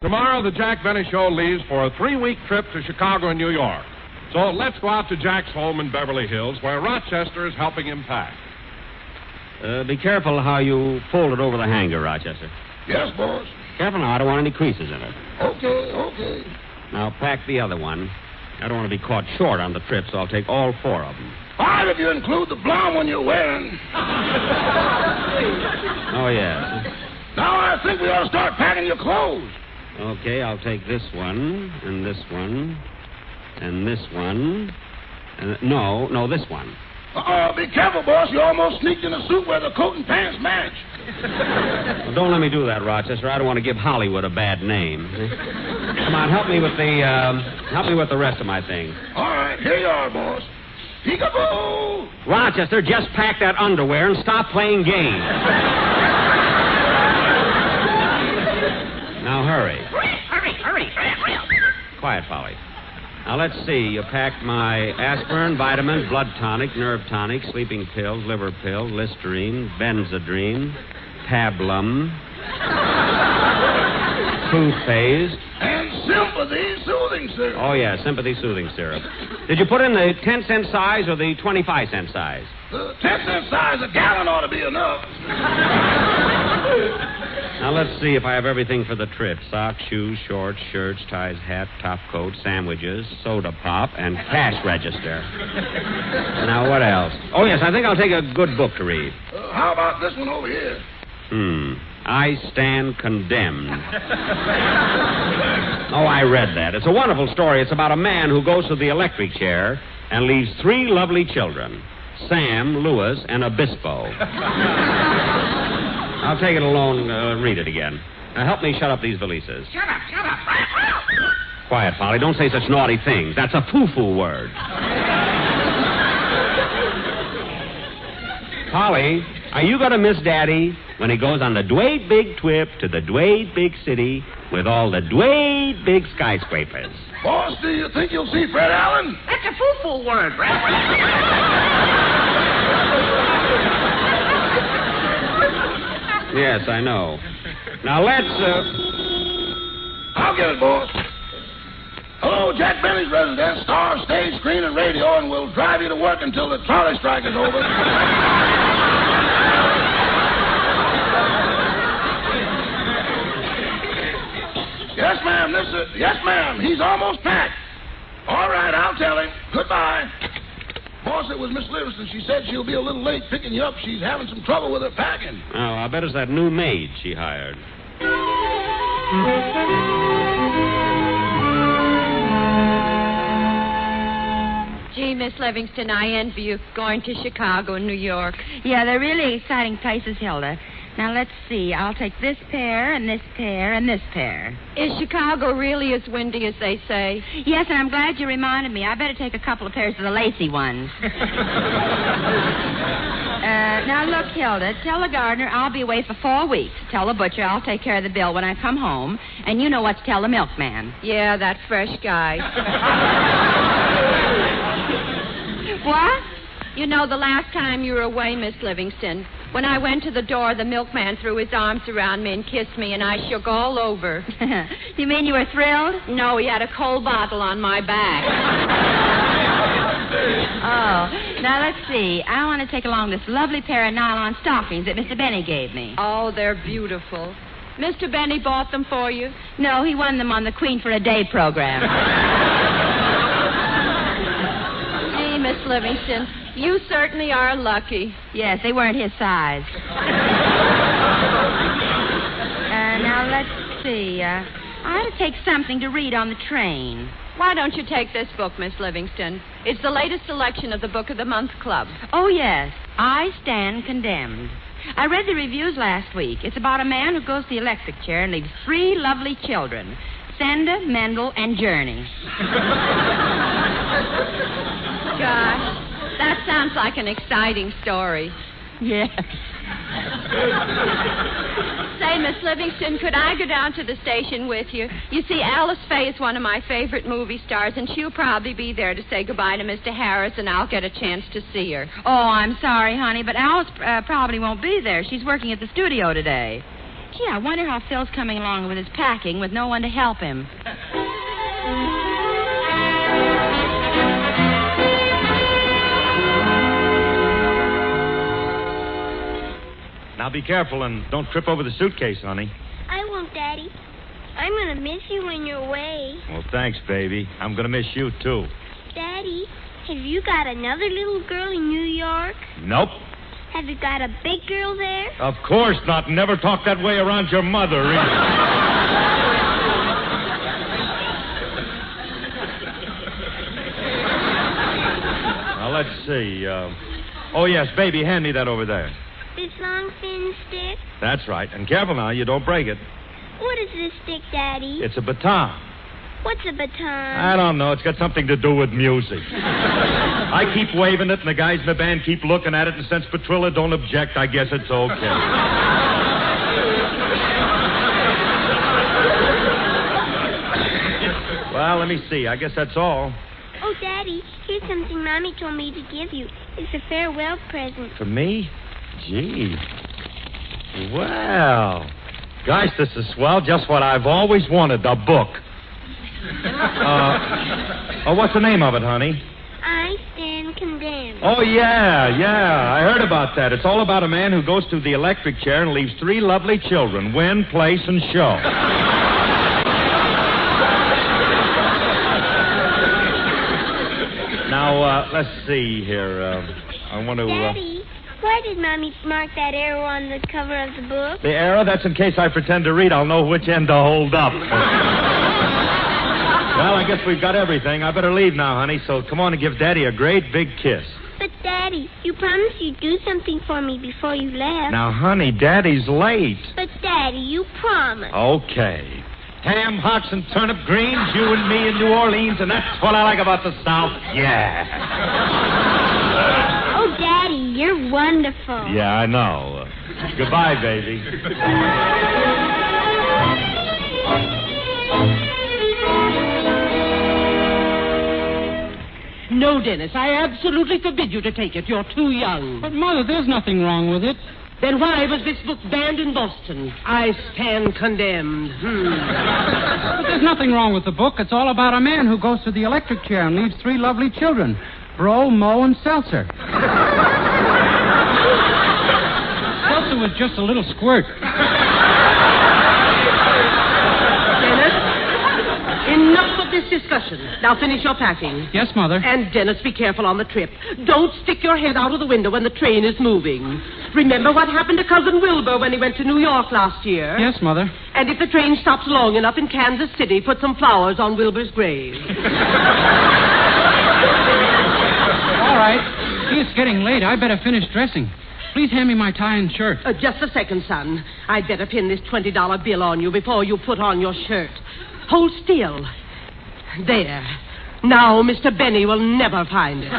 Tomorrow, the Jack Benny Show leaves for a 3-week trip to Chicago and New York. So let's go out to Jack's home in Beverly Hills, where Rochester is helping him pack. Be careful how you fold it over the hanger, Rochester. Yes, boss. Careful now, I don't want any creases in it. Okay. Now, pack the other one. I don't want to be caught short on the trip, so I'll take all 4 of them. 5 if you include the blonde one you're wearing. Oh, yes. Now I think we ought to start packing your clothes. Okay, I'll take this one, and this one, and this one. No, this one. Be careful, boss. You almost sneaked in a suit where the coat and pants match. Well, don't let me do that, Rochester. I don't want to give Hollywood a bad name. Come on, help me with the rest of my things. All right, here you are, boss. Peekaboo! Rochester, just pack that underwear and stop playing games. Now hurry. Hurry. Quiet, Polly. Now, let's see. You packed my aspirin, vitamins, blood tonic, nerve tonic, sleeping pills, liver pills, Listerine, Benzedrine, Pablum, toothpaste. And sympathy soothing syrup. Oh, yeah, sympathy soothing syrup. Did you put in the 10-cent size or the 25-cent size? The 10-cent size, a gallon ought to be enough. Now, let's see if I have everything for the trip. Socks, shoes, shorts, shirts, ties, hat, top coat, sandwiches, soda pop, and cash register. Now, what else? Oh, yes, I think I'll take a good book to read. How about this one over here? I Stand Condemned. Oh, I read that. It's a wonderful story. It's about a man who goes to the electric chair and leaves 3 lovely children, Sam, Louis, and Obispo. I'll take it alone, read it again. Now, help me shut up these valises. Shut up. Quiet, Polly. Don't say such naughty things. That's a foo-foo word. Polly, are you going to miss Daddy when he goes on the Dwayne Big trip to the Dwayne Big City with all the Dwayne Big skyscrapers? Boss, do you think you'll see Fred Allen? That's a foo-foo word. Yes, I know. Now, let's, I'll get it, boss. Hello, Jack Benny's residence, star, stage, screen, and radio, and we'll drive you to work until the trolley strike is over. Yes, ma'am, yes, ma'am, he's almost packed. All right, I'll tell him. Goodbye. Boss, it was Miss Livingston. She said she'll be a little late picking you up. She's having some trouble with her packing. Oh, I bet it's that new maid she hired. Gee, Miss Livingston, I envy you going to Chicago and New York. Yeah, they're really exciting places, Hilda. Now, let's see. I'll take this pair and this pair and this pair. Is Chicago really as windy as they say? Yes, and I'm glad you reminded me. I better take a couple of pairs of the lacy ones. Now, look, Hilda, tell the gardener I'll be away for 4 weeks. Tell the butcher I'll take care of the bill when I come home. And you know what to tell the milkman. Yeah, that fresh guy. What? You know, the last time you were away, Miss Livingston, when I went to the door, the milkman threw his arms around me and kissed me, and I shook all over. You mean you were thrilled? No, he had a cold bottle on my back. Oh, now let's see. I want to take along this lovely pair of nylon stockings that Mr. Benny gave me. Oh, they're beautiful. Mr. Benny bought them for you? No, he won them on the Queen for a Day program. Gee, Miss Livingston, you certainly are lucky. Yes, they weren't his size. Now, let's see. I ought to take something to read on the train. Why don't you take this book, Miss Livingston? It's the latest selection of the Book of the Month Club. Oh, yes. I Stand Condemned. I read the reviews last week. It's about a man who goes to the electric chair and leaves 3 lovely children, Senda, Mendel, and Journey. Gosh, that sounds like an exciting story. Yes. Say, Miss Livingston, could I go down to the station with you? You see, Alice Faye is one of my favorite movie stars, and she'll probably be there to say goodbye to Mr. Harris, and I'll get a chance to see her. Oh, I'm sorry, honey, but Alice probably won't be there. She's working at the studio today. Gee, I wonder how Phil's coming along with his packing with no one to help him. Now be careful and don't trip over the suitcase, honey. I won't, Daddy. I'm going to miss you when you're away. Well, thanks, baby. I'm going to miss you, too. Daddy, have you got another little girl in New York? Nope. Have you got a big girl there? Of course not. Never talk that way around your mother. Now, let's see. Oh, yes, baby, hand me that over there. This long, thin stick? That's right. And careful now, you don't break it. What is this stick, Daddy? It's a baton. What's a baton? I don't know. It's got something to do with music. I keep waving it, and the guys in the band keep looking at it, and since Petrilla don't object, I guess it's okay. Well, let me see. I guess that's all. Oh, Daddy, here's something Mommy told me to give you. It's a farewell present. For me? Gee. Well. Gosh, this is swell. Just what I've always wanted, a book. What's the name of it, honey? I Stand Condemned. Oh, yeah. I heard about that. It's all about a man who goes to the electric chair and leaves 3 lovely children, win, place, and show. Now, let's see here. I want to... Daddy, why did Mommy mark that arrow on the cover of the book? The arrow? That's in case I pretend to read. I'll know which end to hold up. Well, I guess we've got everything. I better leave now, honey, so come on and give Daddy a great big kiss. But, Daddy, you promised you'd do something for me before you left. Now, honey, Daddy's late. But, Daddy, you promised. Okay. Ham, hocks, and turnip greens, you and me in New Orleans, and that's what I like about the South. Yeah. Oh, Daddy, you're wonderful. Yeah, I know. Goodbye, baby. No, Dennis, I absolutely forbid you to take it. You're too young. But, Mother, there's nothing wrong with it. Then why was this book banned in Boston? I stand condemned. But there's nothing wrong with the book. It's all about a man who goes to the electric chair and leaves 3 lovely children, Bro, Mo, and Seltzer. Seltzer was just a little squirt. Dennis, enough of this discussion. Now finish your packing. Yes, Mother. And, Dennis, be careful on the trip. Don't stick your head out of the window when the train is moving. Remember what happened to Cousin Wilbur when he went to New York last year? Yes, Mother. And if the train stops long enough in Kansas City, put some flowers on Wilbur's grave. All right. See, it's getting late. I better finish dressing. Please hand me my tie and shirt. Just a second, son. I'd better pin this $20 bill on you before you put on your shirt. Hold still. There. Now Mr. Benny will never find it.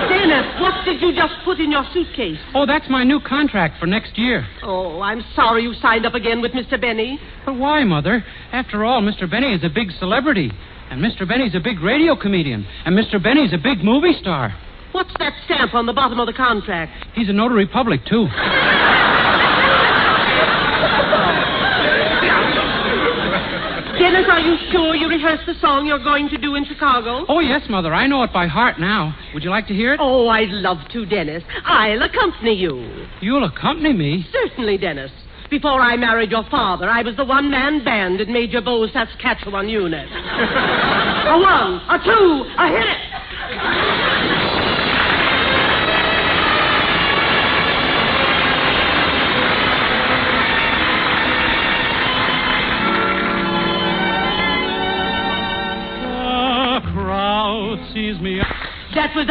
Dennis, what did you just put in your suitcase? Oh, that's my new contract for next year. Oh, I'm sorry you signed up again with Mr. Benny. But why, Mother? After all, Mr. Benny is a big celebrity. And Mr. Benny's a big radio comedian. And Mr. Benny's a big movie star. What's that stamp on the bottom of the contract? He's a notary public, too. Dennis, are you sure you rehearsed the song you're going to do in Chicago? Oh, yes, Mother. I know it by heart now. Would you like to hear it? Oh, I'd love to, Dennis. I'll accompany you. You'll accompany me? Certainly, Dennis. Before I married your father, I was the one-man band in Major Bowes' Saskatchewan unit. A 1, a 2, a hit it! Sees me. That was...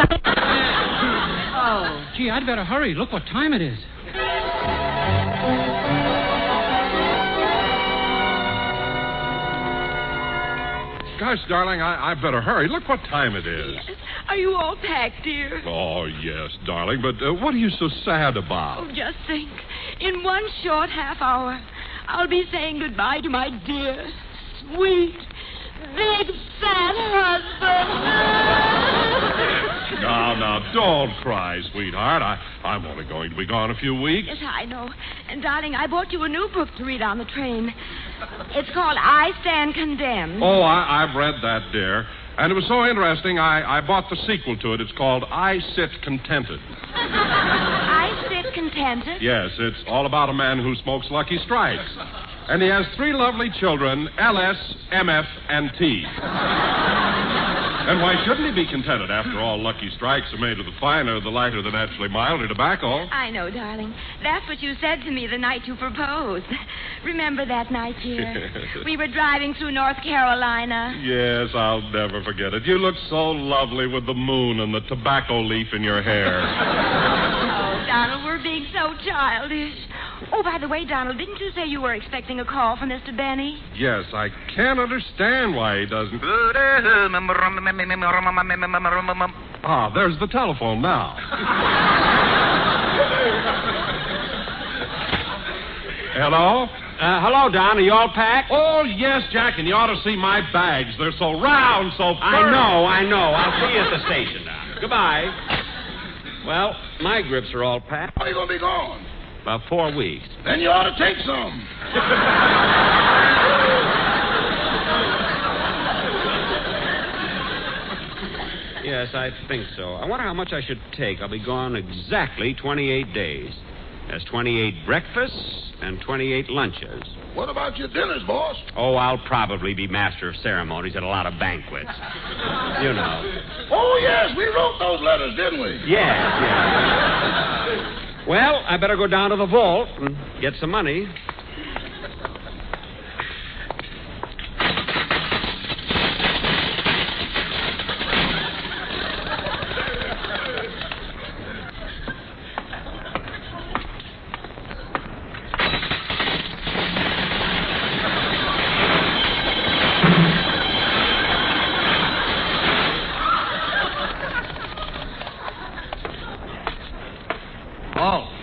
Oh. Gee, I'd better hurry. Look what time it is. Gosh, darling, I better hurry. Look what time it is. Yes. Are you all packed, dear? Oh, yes, darling, but what are you so sad about? Oh, just think. In one short half hour, I'll be saying goodbye to my dear, sweet, big, fat husband. Now, don't cry, sweetheart. I'm only going to be gone a few weeks. Yes, I know. And, darling, I bought you a new book to read on the train. It's called I Stand Condemned. Oh, I've read that, dear. And it was so interesting, I bought the sequel to it. It's called I Sit Contented. I Sit Contented? Yes, it's all about a man who smokes Lucky Strikes. And he has 3 lovely children, LS, MF, and T. And why shouldn't he be contented? After all, Lucky Strikes are made of the finer, the lighter, the naturally milder tobacco. I know, darling. That's what you said to me the night you proposed. Remember that night, dear? We were driving through North Carolina. Yes, I'll never forget it. You look so lovely with the moon and the tobacco leaf in your hair. Oh, Donald, we're being so childish. Oh, by the way, Donald, didn't you say you were expecting a call from Mr. Benny? Yes, I can't understand why he doesn't. Ah, there's the telephone now. Hello? Hello, Don. Are you all packed? Oh, yes, Jack, and you ought to see my bags. They're so round, so firm. I know. I'll see you at the station now. Goodbye. Well, my grips are all packed. How are you going to be gone? About 4 weeks. Then you ought to take some. Yes, I think so. I wonder how much I should take. I'll be gone exactly 28 days. That's 28 breakfasts and 28 lunches. What about your dinners, boss? Oh, I'll probably be master of ceremonies at a lot of banquets. You know. Oh, yes, we wrote those letters, didn't we? Yes. Well, I better go down to the vault and get some money.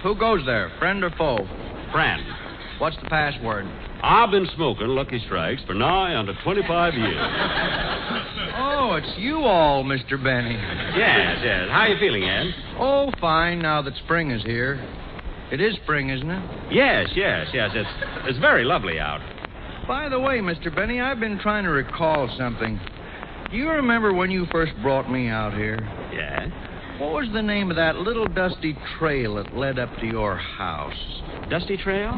Who goes there, friend or foe? Friend. What's the password? I've been smoking Lucky Strikes for nigh under 25 years. Oh, it's you all, Mr. Benny. Yes. How are you feeling, Ed? Oh, fine, now that spring is here. It is spring, isn't it? Yes. It's very lovely out. By the way, Mr. Benny, I've been trying to recall something. Do you remember when you first brought me out here? Yeah? What was the name of that little dusty trail that led up to your house? Dusty Trail?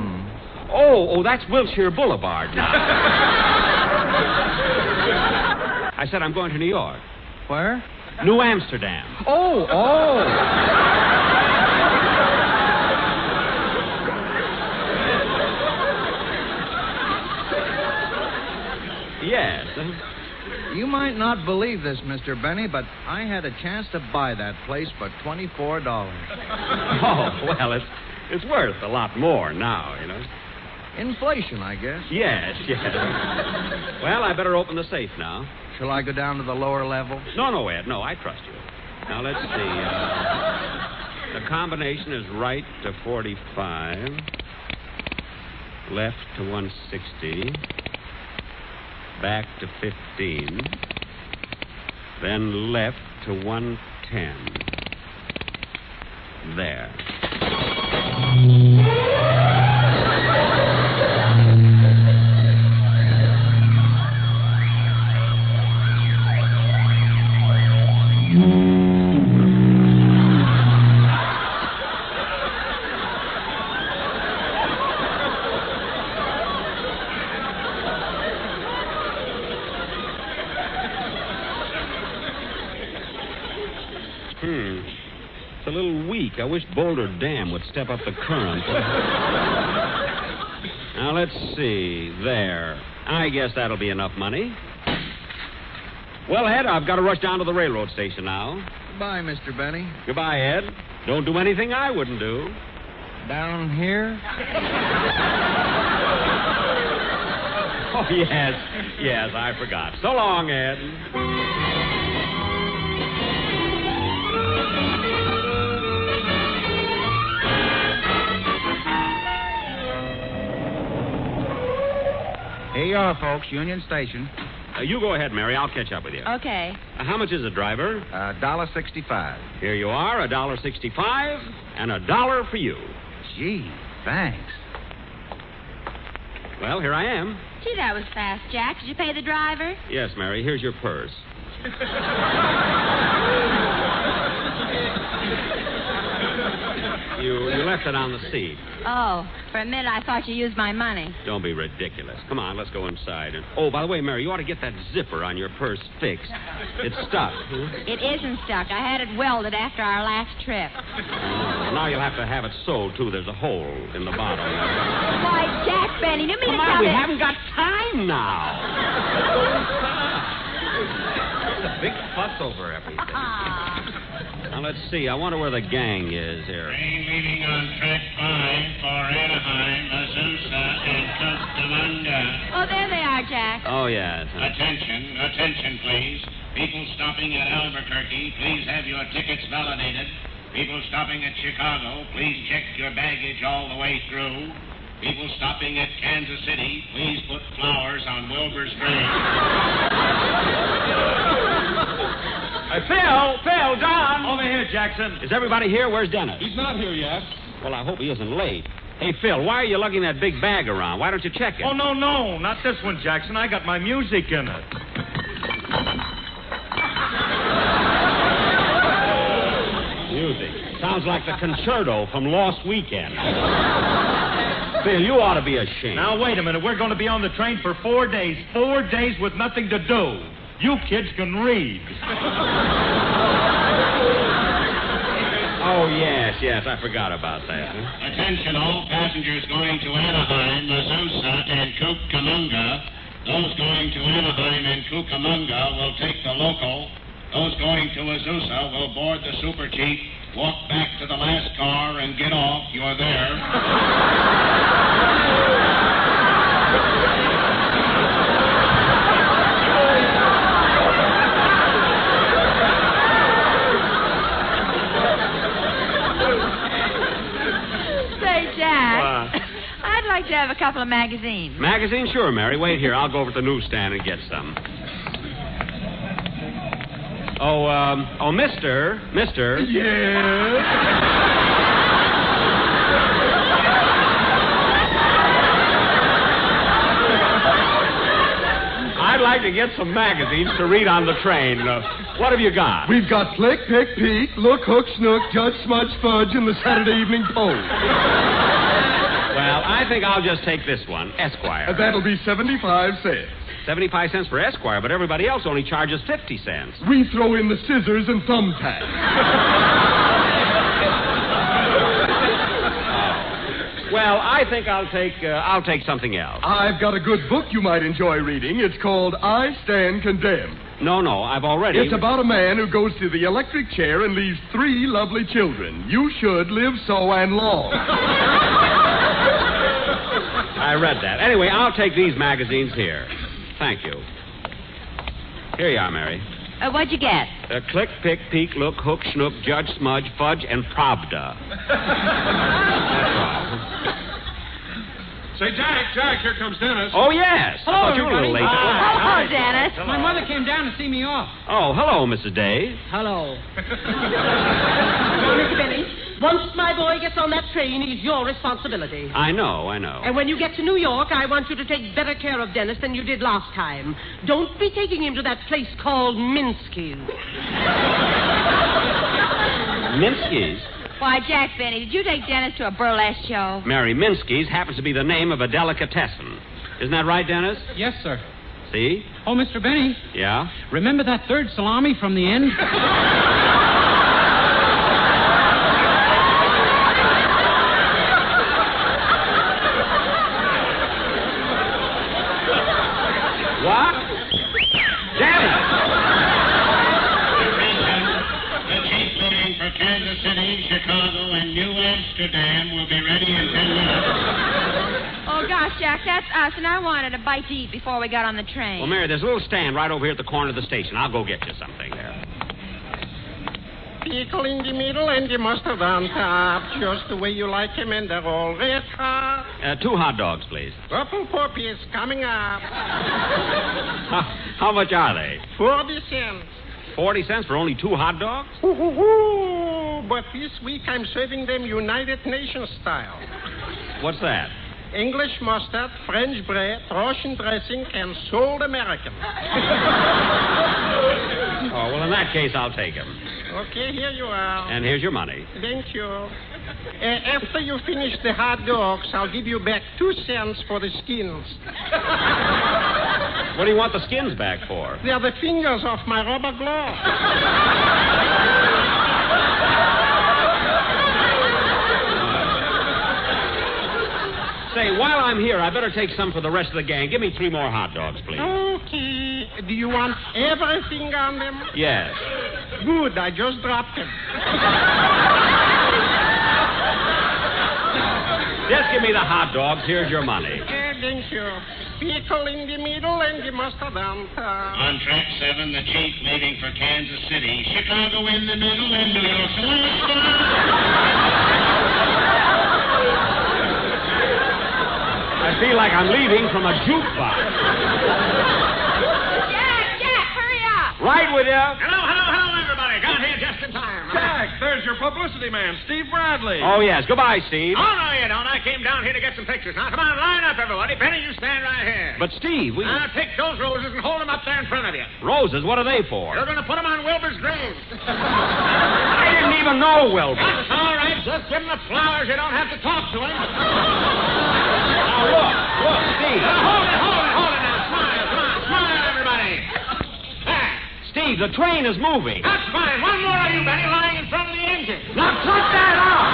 Oh, that's Wilshire Boulevard now. I said I'm going to New York. Where? New Amsterdam. Oh. Yes. You might not believe this, Mr. Benny, but I had a chance to buy that place for $24. Oh, well, it's worth a lot more now, you know. Inflation, I guess. Yes. Well, I better open the safe now. Shall I go down to the lower level? No, Ed. No, I trust you. Now, let's see. The combination is right to 45, left to 160, back to 15, then left to 110. There. It's a little weak. I wish Boulder Dam would step up the current. Now, let's see. There. I guess that'll be enough money. Well, Ed, I've got to rush down to the railroad station now. Goodbye, Mr. Benny. Goodbye, Ed. Don't do anything I wouldn't do. Down here? Oh, yes. Yes, I forgot. So long, Ed. Here you are, folks. Union Station. You go ahead, Mary. I'll catch up with you. Okay. How much is it, driver? $1.65. Here you are, $1.65, and $1 for you. Gee, thanks. Well, here I am. Gee, that was fast, Jack. Did you pay the driver? Yes, Mary. Here's your purse. You left it on the seat. Oh, for a minute I thought you used my money. Don't be ridiculous. Come on, let's go inside. And oh, by the way, Mary, you ought to get that zipper on your purse fixed. It's stuck. It isn't stuck. I had it welded after our last trip. Well, now you'll have to have it sewed, too. There's a hole in the bottom. Why, Jack Benny, you mean Come to on, tell we me... haven't got time now. It's a big fuss over everything. Now, let's see. I wonder where the gang is here. Train leaving on track 5 for Anaheim, Azusa, and Cucamonga. Oh, there they are, Jack. Oh, yes. Attention, please. People stopping at Albuquerque, please have your tickets validated. People stopping at Chicago, please check your baggage all the way through. People stopping at Kansas City, please put flowers on Wilbur's grave. Phil, Don. Over here, Jackson. Is everybody here? Where's Dennis? He's not here yet. Well, I hope he isn't late. Hey, Phil, why are you lugging that big bag around? Why don't you check it? Oh, no, not this one, Jackson. I got my music in it. Music. Sounds like the concerto from Lost Weekend. Phil, you ought to be ashamed. Now, wait a minute. We're going to be on the train for 4 days. 4 days with nothing to do. You kids can read. Oh, yes, I forgot about that. Attention, all passengers going to Anaheim, Azusa, and Cucamonga. Those going to Anaheim and Cucamonga will take the local. Those going to Azusa will board the Super Chief, walk back to the last car, and get off. You're there. I'd like to have a couple of magazines. Magazine? Sure, Mary. Wait here. I'll go over to the newsstand and get some. Oh, mister. Yes? I'd like to get some magazines to read on the train. What have you got? We've got Flick, Pick, Peek, Look, Hook, Snook, Judge, Smudge, Fudge, and the Saturday Evening Post. Well, I think I'll just take this one, Esquire. That'll be 75 cents. 75 cents for Esquire, but everybody else only charges 50 cents. We throw in the scissors and thumbtacks. Well, I think I'll take something else. I've got a good book you might enjoy reading. It's called I Stand Condemned. No, I've already... It's about a man who goes to the electric chair and leaves 3 lovely children. You should live so and long. I read that. Anyway, I'll take these magazines here. Thank you. Here you are, Mary. What'd you get? Click, Pick, Peek, Look, Hook, Snook, Judge, Smudge, Fudge, and Pravda. That's all. Say, Jack, here comes Dennis. Oh, yes. Hello, I thought you were a little late. Hello, Dennis. My mother came down to see me off. Oh, hello, Mrs. Day. Hello. Now, Mr. Benny, once my boy gets on that train, he's your responsibility. I know. And when you get to New York, I want you to take better care of Dennis than you did last time. Don't be taking him to that place called Minsky's. Minsky's? Why, Jack Benny, did you take Dennis to a burlesque show? Mary, Minsky's happens to be the name of a delicatessen. Isn't that right, Dennis? Yes, sir. See? Oh, Mr. Benny. Yeah? Remember that third salami from the end? What? Dennis! The chief leaving for Kansas City, Chicago, and New Amsterdam will be ready in 10 minutes. Oh, gosh, Jack, that's us, and I wanted a bite to eat before we got on the train. Well, Mary, there's a little stand right over here at the corner of the station. I'll go get you something there. pickle in the middle and the mustard on top. Just the way you like them, and they're all red hot. 2 hot dogs, please. Purple poppies coming up. How much are they? 40 cents. 40 cents for only 2 hot dogs? Ooh, but this week I'm serving them United Nations style. What's that? English mustard, French bread, Russian dressing, and sold American. Oh, well, in that case, I'll take them. Okay, here you are. And here's your money. Thank you. After you finish the hot dogs, I'll give you back 2 cents for the skins. What do you want the skins back for? They are the fingers of my rubber glove. Say, while I'm here, I better take some for the rest of the gang. Give me 3 more hot dogs, please. Okay. Do you want everything on them? Yes. Good. I just dropped them. Just give me the hot dogs. Here's your money. Thank you. Pickle in the middle and the mustard on top. On track 7, the Chief leaving for Kansas City. Chicago in the middle and New York. I feel like I'm leaving from a jukebox. Jack, hurry up. Right with you. Hello, everybody. Got here just in time. Jack, there's your publicity man, Steve Bradley. Oh, yes. Goodbye, Steve. Oh, no, you don't. I came down here to get some pictures. Now, come on, line up, everybody. Benny, you stand right here. But, Steve, we... Now, take those roses and hold them up there in front of you. Roses? What are they for? You're going to put them on Wilbur's grave. I didn't even know Wilbur. That's all right. Just give him the flowers. You don't have to talk to him. Now, look, Steve. Hold it now. Smile, come on. Smile, everybody. There. Steve, the train is moving. That's fine. One more of you, Benny, lying in front of the engine. Now, cut that out.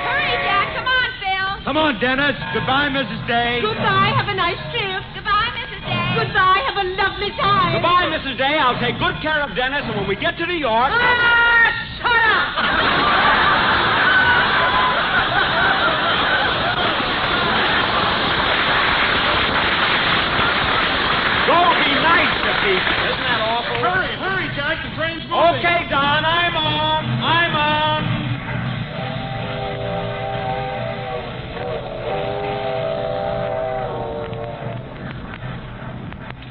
Hurry, Jack. Come on, Phil. Come on, Dennis. Goodbye, Mrs. Day. Goodbye. Have a nice trip. Goodbye, Mrs. Day. Goodbye. Have a lovely time. Goodbye, Mrs. Day. I'll take good care of Dennis, and when we get to New York... Shut up! Go be nice to people. Isn't that awful? Hurry, Jack. The train's moving. Okay, Don. I'm on.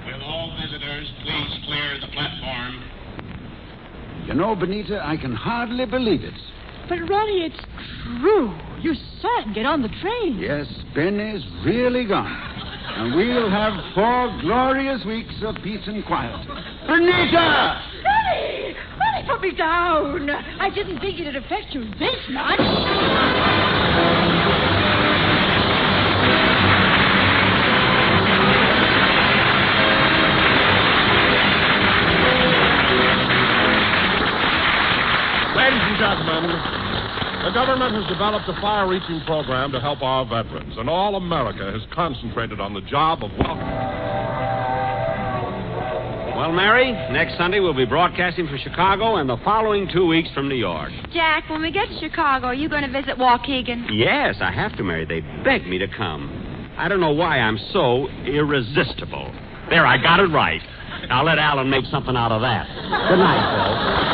Will all visitors please clear the platform? You know, Benita, I can hardly believe it. But, Ronnie, it's true. You saw him get on the train. Yes, Benny's really gone. And we'll have 4 glorious weeks of peace and quiet. Benita! Ronnie! Ronnie, put me down. I didn't think it'd affect you this much. Ladies and gentlemen, the government has developed a far-reaching program to help our veterans, and all America has concentrated on the job of welcoming. Well, Mary, next Sunday we'll be broadcasting from Chicago and the following 2 weeks from New York. Jack, when we get to Chicago, are you going to visit Waukegan? Yes, I have to, Mary. They begged me to come. I don't know why I'm so irresistible. There, I got it right. I'll let Alan make something out of that. Good night, Phil.